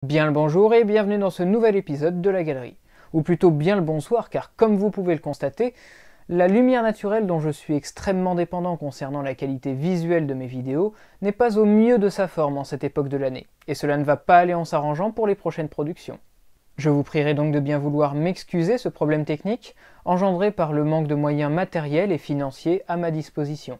Bien le bonjour et bienvenue dans ce nouvel épisode de la galerie. Ou plutôt bien le bonsoir car comme vous pouvez le constater, la lumière naturelle dont je suis extrêmement dépendant concernant la qualité visuelle de mes vidéos n'est pas au mieux de sa forme en cette époque de l'année, et cela ne va pas aller en s'arrangeant pour les prochaines productions. Je vous prierai donc de bien vouloir m'excuser ce problème technique, engendré par le manque de moyens matériels et financiers à ma disposition.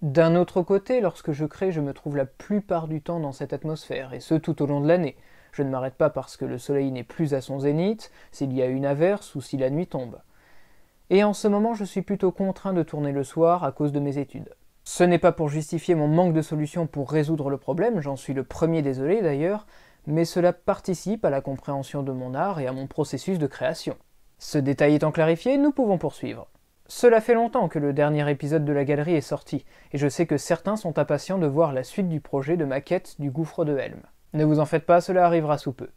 D'un autre côté, lorsque je crée, je me trouve la plupart du temps dans cette atmosphère, et ce tout au long de l'année. Je ne m'arrête pas parce que le soleil n'est plus à son zénith, s'il y a une averse ou si la nuit tombe. Et en ce moment, je suis plutôt contraint de tourner le soir à cause de mes études. Ce n'est pas pour justifier mon manque de solutions pour résoudre le problème, j'en suis le premier désolé d'ailleurs, mais cela participe à la compréhension de mon art et à mon processus de création. Ce détail étant clarifié, nous pouvons poursuivre. Cela fait longtemps que le dernier épisode de la galerie est sorti, et je sais que certains sont impatients de voir la suite du projet de maquette du gouffre de Helm. Ne vous en faites pas, cela arrivera sous peu.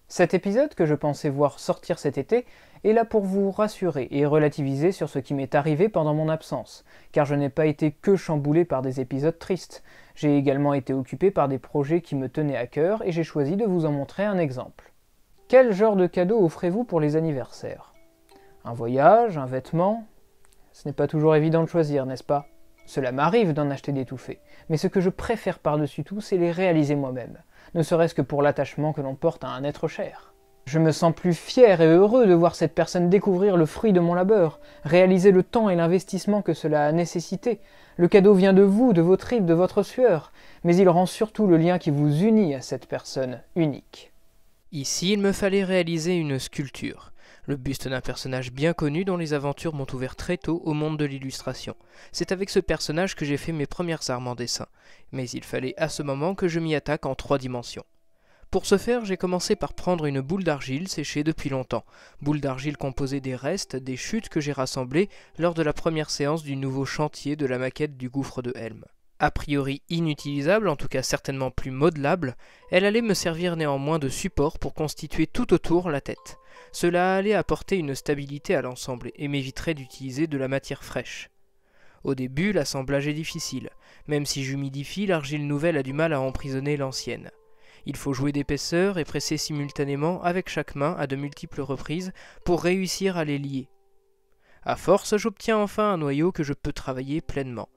Cet épisode, que je pensais voir sortir cet été, est là pour vous rassurer et relativiser sur ce qui m'est arrivé pendant mon absence, car je n'ai pas été que chamboulé par des épisodes tristes. J'ai également été occupé par des projets qui me tenaient à cœur et j'ai choisi de vous en montrer un exemple. Quel genre de cadeau offrez-vous pour les anniversaires? Un voyage, un vêtement? Ce n'est pas toujours évident de choisir, n'est-ce pas? Cela m'arrive d'en acheter des tout faits, mais ce que je préfère par-dessus tout, c'est les réaliser moi-même, ne serait-ce que pour l'attachement que l'on porte à un être cher. Je me sens plus fier et heureux de voir cette personne découvrir le fruit de mon labeur, réaliser le temps et l'investissement que cela a nécessité. Le cadeau vient de vous, de vos tripes, de votre sueur, mais il rend surtout le lien qui vous unit à cette personne unique. Ici, il me fallait réaliser une sculpture, le buste d'un personnage bien connu dont les aventures m'ont ouvert très tôt au monde de l'illustration. C'est avec ce personnage que j'ai fait mes premières armes en dessin, mais il fallait à ce moment que je m'y attaque en 3 dimensions. Pour ce faire, j'ai commencé par prendre une boule d'argile séchée depuis longtemps, boule d'argile composée des restes, des chutes que j'ai rassemblées lors de la première séance du nouveau chantier de la maquette du gouffre de Helm. A priori inutilisable, en tout cas certainement plus modelable, elle allait me servir néanmoins de support pour constituer tout autour la tête. Cela allait apporter une stabilité à l'ensemble et m'éviterait d'utiliser de la matière fraîche. Au début, l'assemblage est difficile, même si j'humidifie, l'argile nouvelle a du mal à emprisonner l'ancienne. Il faut jouer d'épaisseur et presser simultanément avec chaque main à de multiples reprises pour réussir à les lier. À force, j'obtiens enfin un noyau que je peux travailler pleinement.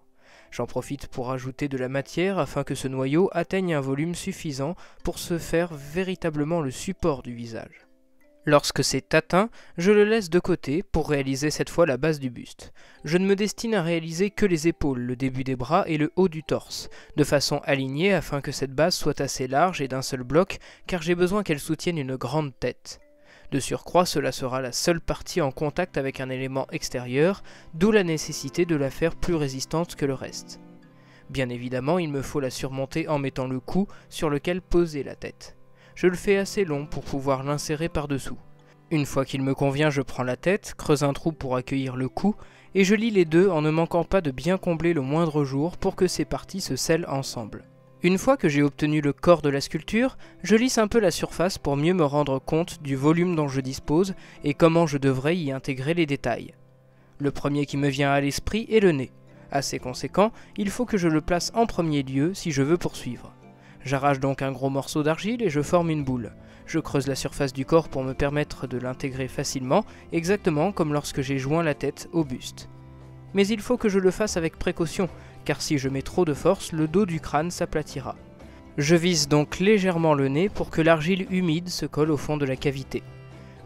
J'en profite pour ajouter de la matière afin que ce noyau atteigne un volume suffisant pour se faire véritablement le support du visage. Lorsque c'est atteint, je le laisse de côté pour réaliser cette fois la base du buste. Je ne me destine à réaliser que les épaules, le début des bras et le haut du torse, de façon alignée afin que cette base soit assez large et d'un seul bloc, car j'ai besoin qu'elle soutienne une grande tête. De surcroît, cela sera la seule partie en contact avec un élément extérieur, d'où la nécessité de la faire plus résistante que le reste. Bien évidemment, il me faut la surmonter en mettant le cou sur lequel poser la tête. Je le fais assez long pour pouvoir l'insérer par-dessous. Une fois qu'il me convient, je prends la tête, creuse un trou pour accueillir le cou, et je lie les deux en ne manquant pas de bien combler le moindre jour pour que ces parties se scellent ensemble. Une fois que j'ai obtenu le corps de la sculpture, je lisse un peu la surface pour mieux me rendre compte du volume dont je dispose et comment je devrais y intégrer les détails. Le premier qui me vient à l'esprit est le nez. Assez conséquent, il faut que je le place en premier lieu si je veux poursuivre. J'arrache donc un gros morceau d'argile et je forme une boule. Je creuse la surface du corps pour me permettre de l'intégrer facilement, exactement comme lorsque j'ai joint la tête au buste. Mais il faut que je le fasse avec précaution, car si je mets trop de force, le dos du crâne s'aplatira. Je vise donc légèrement le nez pour que l'argile humide se colle au fond de la cavité.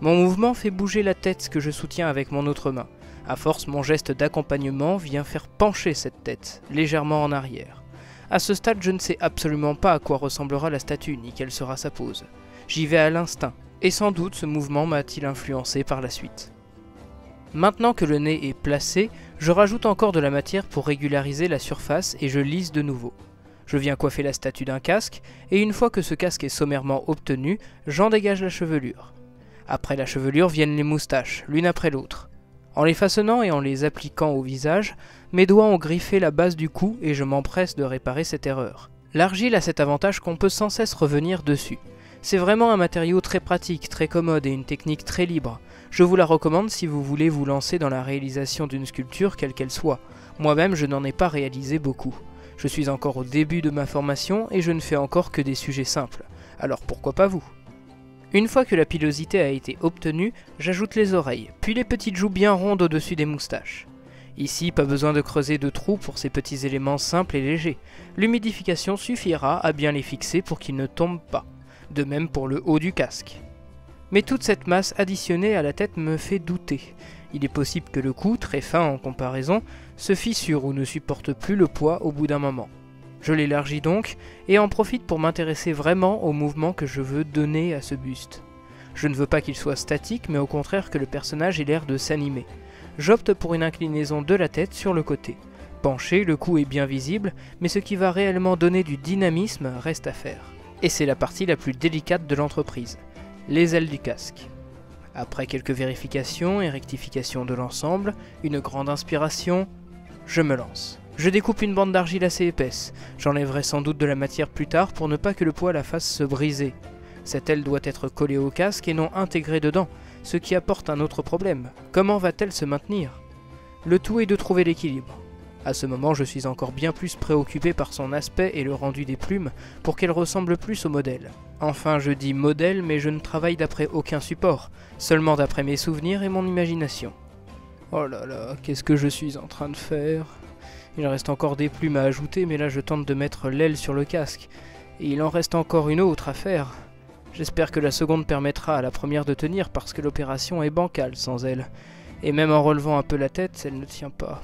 Mon mouvement fait bouger la tête que je soutiens avec mon autre main. À force, mon geste d'accompagnement vient faire pencher cette tête, légèrement en arrière. À ce stade, je ne sais absolument pas à quoi ressemblera la statue, ni quelle sera sa pose. J'y vais à l'instinct, et sans doute ce mouvement m'a-t-il influencé par la suite. Maintenant que le nez est placé, je rajoute encore de la matière pour régulariser la surface et je lisse de nouveau. Je viens coiffer la statue d'un casque, et une fois que ce casque est sommairement obtenu, j'en dégage la chevelure. Après la chevelure viennent les moustaches, l'une après l'autre. En les façonnant et en les appliquant au visage, mes doigts ont griffé la base du cou et je m'empresse de réparer cette erreur. L'argile a cet avantage qu'on peut sans cesse revenir dessus. C'est vraiment un matériau très pratique, très commode et une technique très libre. Je vous la recommande si vous voulez vous lancer dans la réalisation d'une sculpture quelle qu'elle soit. Moi-même, je n'en ai pas réalisé beaucoup. Je suis encore au début de ma formation et je ne fais encore que des sujets simples. Alors pourquoi pas vous ? Une fois que la pilosité a été obtenue, j'ajoute les oreilles, puis les petites joues bien rondes au-dessus des moustaches. Ici, pas besoin de creuser de trous pour ces petits éléments simples et légers. L'humidification suffira à bien les fixer pour qu'ils ne tombent pas. De même pour le haut du casque. Mais toute cette masse additionnée à la tête me fait douter. Il est possible que le cou, très fin en comparaison, se fissure ou ne supporte plus le poids au bout d'un moment. Je l'élargis donc et en profite pour m'intéresser vraiment au mouvement que je veux donner à ce buste. Je ne veux pas qu'il soit statique, mais au contraire que le personnage ait l'air de s'animer. J'opte pour une inclinaison de la tête sur le côté. Penché, le cou est bien visible, mais ce qui va réellement donner du dynamisme reste à faire. Et c'est la partie la plus délicate de l'entreprise, les ailes du casque. Après quelques vérifications et rectifications de l'ensemble, une grande inspiration, je me lance. Je découpe une bande d'argile assez épaisse, j'enlèverai sans doute de la matière plus tard pour ne pas que le poids la fasse se briser. Cette aile doit être collée au casque et non intégrée dedans, ce qui apporte un autre problème. Comment va-t-elle se maintenir? Le tout est de trouver l'équilibre. À ce moment, je suis encore bien plus préoccupé par son aspect et le rendu des plumes pour qu'elle ressemble plus au modèle. Enfin, je dis modèle, mais je ne travaille d'après aucun support, seulement d'après mes souvenirs et mon imagination. Oh là là, qu'est-ce que je suis en train de faire? Il reste encore des plumes à ajouter, mais là je tente de mettre l'aile sur le casque. Et il en reste encore une autre à faire. J'espère que la seconde permettra à la première de tenir parce que l'opération est bancale sans elle. Et même en relevant un peu la tête, elle ne tient pas.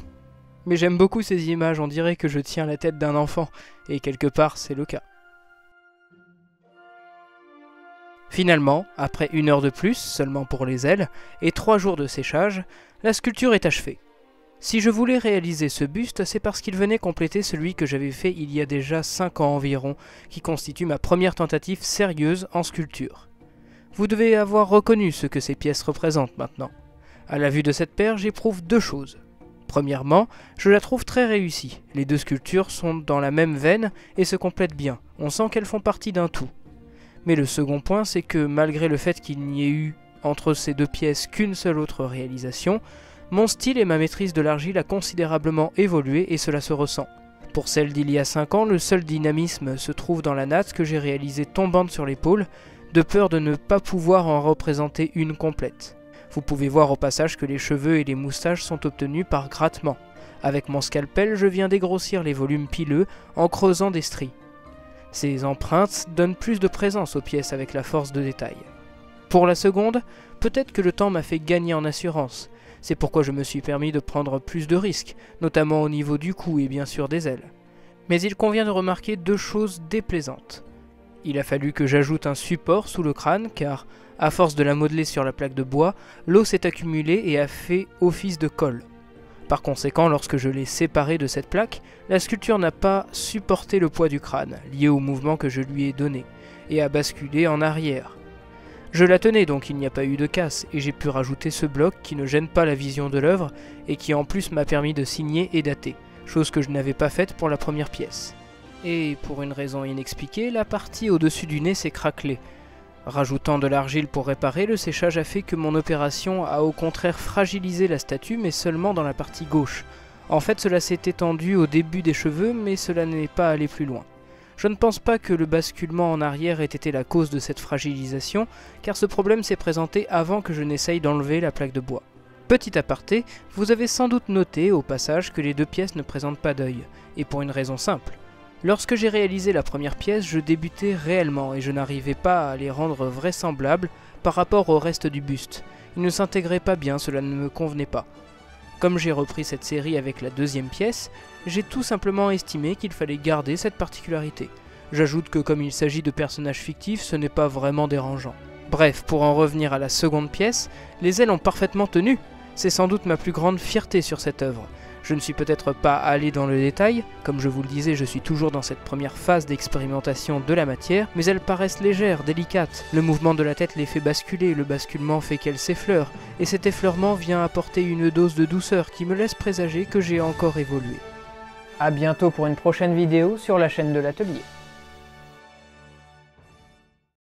Mais j'aime beaucoup ces images, on dirait que je tiens la tête d'un enfant. Et quelque part, c'est le cas. Finalement, après 1 heure de plus, seulement pour les ailes, et 3 jours de séchage, la sculpture est achevée. Si je voulais réaliser ce buste, c'est parce qu'il venait compléter celui que j'avais fait il y a déjà 5 ans environ, qui constitue ma première tentative sérieuse en sculpture. Vous devez avoir reconnu ce que ces pièces représentent maintenant. À la vue de cette paire, j'éprouve 2 choses. Premièrement, je la trouve très réussie. Les 2 sculptures sont dans la même veine et se complètent bien. On sent qu'elles font partie d'un tout. Mais le second point, c'est que malgré le fait qu'il n'y ait eu entre ces 2 pièces qu'une seule autre réalisation, mon style et ma maîtrise de l'argile a considérablement évolué et cela se ressent. Pour celle d'il y a 5 ans, le seul dynamisme se trouve dans la natte que j'ai réalisée tombante sur l'épaule, de peur de ne pas pouvoir en représenter une complète. Vous pouvez voir au passage que les cheveux et les moustaches sont obtenus par grattement. Avec mon scalpel, je viens dégrossir les volumes pileux en creusant des stries. Ces empreintes donnent plus de présence aux pièces avec la force de détail. Pour la seconde, peut-être que le temps m'a fait gagner en assurance. C'est pourquoi je me suis permis de prendre plus de risques, notamment au niveau du cou et bien sûr des ailes. Mais il convient de remarquer 2 choses déplaisantes. Il a fallu que j'ajoute un support sous le crâne car, à force de la modeler sur la plaque de bois, l'eau s'est accumulée et a fait office de colle. Par conséquent, lorsque je l'ai séparée de cette plaque, la sculpture n'a pas supporté le poids du crâne, lié au mouvement que je lui ai donné, et a basculé en arrière. Je la tenais donc il n'y a pas eu de casse, et j'ai pu rajouter ce bloc qui ne gêne pas la vision de l'œuvre, et qui en plus m'a permis de signer et dater, chose que je n'avais pas faite pour la première pièce. Et pour une raison inexpliquée, la partie au-dessus du nez s'est craquelée. Rajoutant de l'argile pour réparer, le séchage a fait que mon opération a au contraire fragilisé la statue, mais seulement dans la partie gauche. En fait, cela s'est étendu au début des cheveux, mais cela n'est pas allé plus loin. Je ne pense pas que le basculement en arrière ait été la cause de cette fragilisation, car ce problème s'est présenté avant que je n'essaye d'enlever la plaque de bois. Petit aparté, vous avez sans doute noté au passage que les 2 pièces ne présentent pas d'œil, et pour une raison simple. Lorsque j'ai réalisé la première pièce, je débutais réellement et je n'arrivais pas à les rendre vraisemblables par rapport au reste du buste. Ils ne s'intégraient pas bien, cela ne me convenait pas. Comme j'ai repris cette série avec la 2e pièce, j'ai tout simplement estimé qu'il fallait garder cette particularité. J'ajoute que comme il s'agit de personnages fictifs, ce n'est pas vraiment dérangeant. Bref, pour en revenir à la seconde pièce, les ailes ont parfaitement tenu. C'est sans doute ma plus grande fierté sur cette œuvre. Je ne suis peut-être pas allé dans le détail, comme je vous le disais, je suis toujours dans cette première phase d'expérimentation de la matière, mais elles paraissent légères, délicates. Le mouvement de la tête les fait basculer, le basculement fait qu'elles s'effleurent, et cet effleurement vient apporter une dose de douceur qui me laisse présager que j'ai encore évolué. A bientôt pour une prochaine vidéo sur la chaîne de l'atelier.